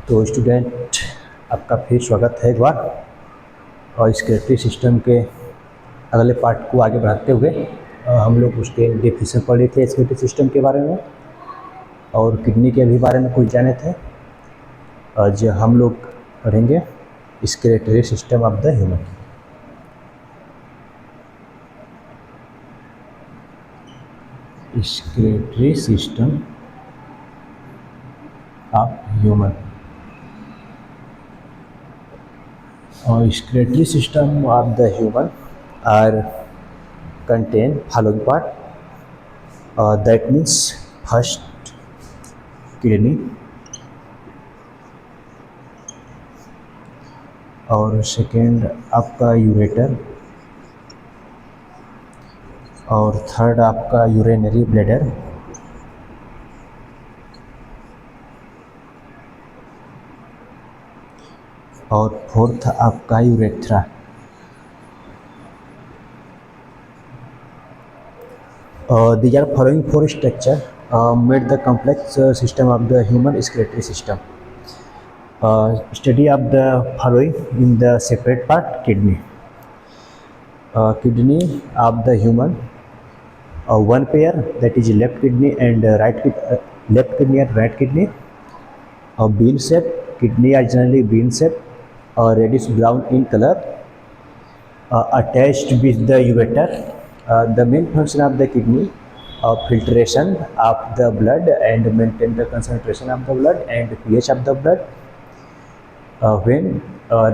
तो स्टूडेंट, आपका फिर स्वागत है एक बार। और स्केलेटरी सिस्टम के अगले पार्ट को आगे बढ़ाते हुए हम लोग उसके डेफिनेशन पढ़ रहे थे स्केलेटरी सिस्टम के बारे में और किडनी के भी बारे में कुछ जाने थे। आज हम लोग पढ़ेंगे skeletal system of the human. Skeletal system of human और skeletal system of the human are contain following part, that means first kidney और सेकेंड आपका यूरेटर और थर्ड आपका यूरिनरी ब्लैडर और फोर्थ आपका urethra. These are following four structure made the complex system of the human skeletal system. Study of the following in the separate part: kidney. Kidney of the human, one pair, that is left kidney and left kidney and right kidney. Bean shape kidney are generally bean shape, reddish brown in color, attached with the ureter. The main function of the kidney, filtration of the blood and maintain the concentration of the blood and pH of the blood. When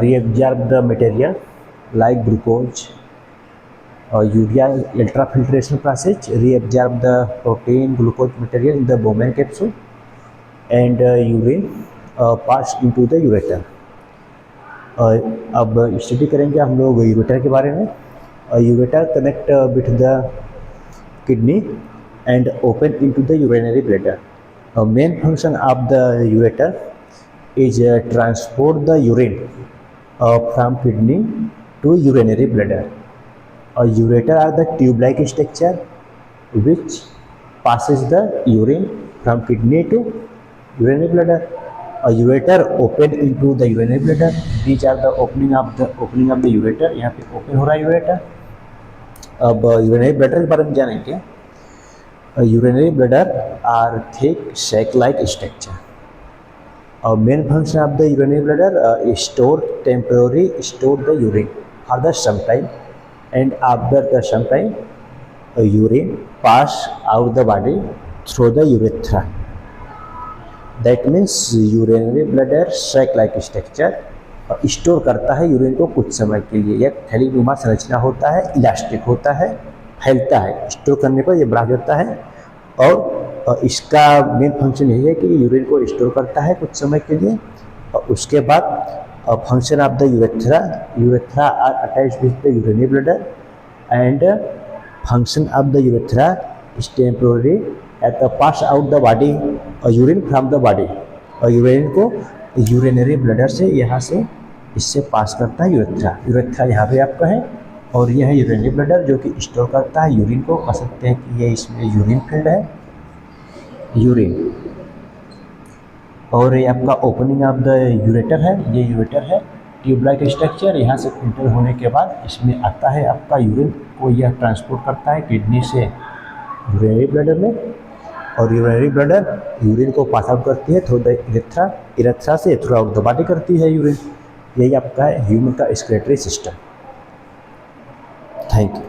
reabsorb the material like glucose, urea ultrafiltration process reabsorb the protein glucose material in the Bowman capsule and urine pass into the ureter. अब study करेंगे हम लोग ureter के बारे में। Ureter connect with the kidney and open into the urinary bladder. Main function of the ureter is transport the urine from kidney to urinary bladder. Ureter are the tube-like structure which passes the urine from kidney to urinary bladder. Ureter open into the urinary bladder. These are the opening of the ureter. यहाँ पे open हो रहा है ureter. अब urinary bladder के बारे में जानेंगे। Urinary bladder are thick sac like structure. Main function of the urinary bladder store temporary store the urine for the some time and after the some time urine pass out the body through the urethra. That means urinary bladder sac like structure store करता है urine को कुछ समय के लिए। एक थैलीनुमा संरचना होता है, इलास्टिक होता है, फैलता है। स्टोर करने पर यह बढ़ा जाता है और इसका मेन फंक्शन यही है कि यूरिन को स्टोर करता है कुछ समय के लिए। और उसके बाद function of the urethra are attached with the urinary bladder and function of the urethra is temporary at the pass out the body urine from the body. और यूरिन को यूरिनरी ब्लैडर से यहाँ से इससे पास करता है यूरेथ्रा। यूरेथ्रा यहाँ पे आपका है और यह है यूरिनरी ब्लैडर जो कि स्टोर करता है यूरिन को। कह सकते हैं कि ये इसमें यूरिन फील्ड है, यूरिन। और ये आपका ओपनिंग ऑफ द यूरेटर है। ये यूरेटर है ट्यूब लाइक स्ट्रक्चर। यहाँ से फिल्टर होने के बाद इसमें आता है आपका यूरिन को, यह ट्रांसपोर्ट करता है किडनी से यूरिनरी ब्लैडर में। और यूरिनरी ब्लैडर यूरिन को पास आउट करती है थ्रू द इरेथ्रा से थ्रू आउट द बॉडी करती है यूरिन। यही आपका है ह्यूमन का स्केलेटरी सिस्टम। Thank you.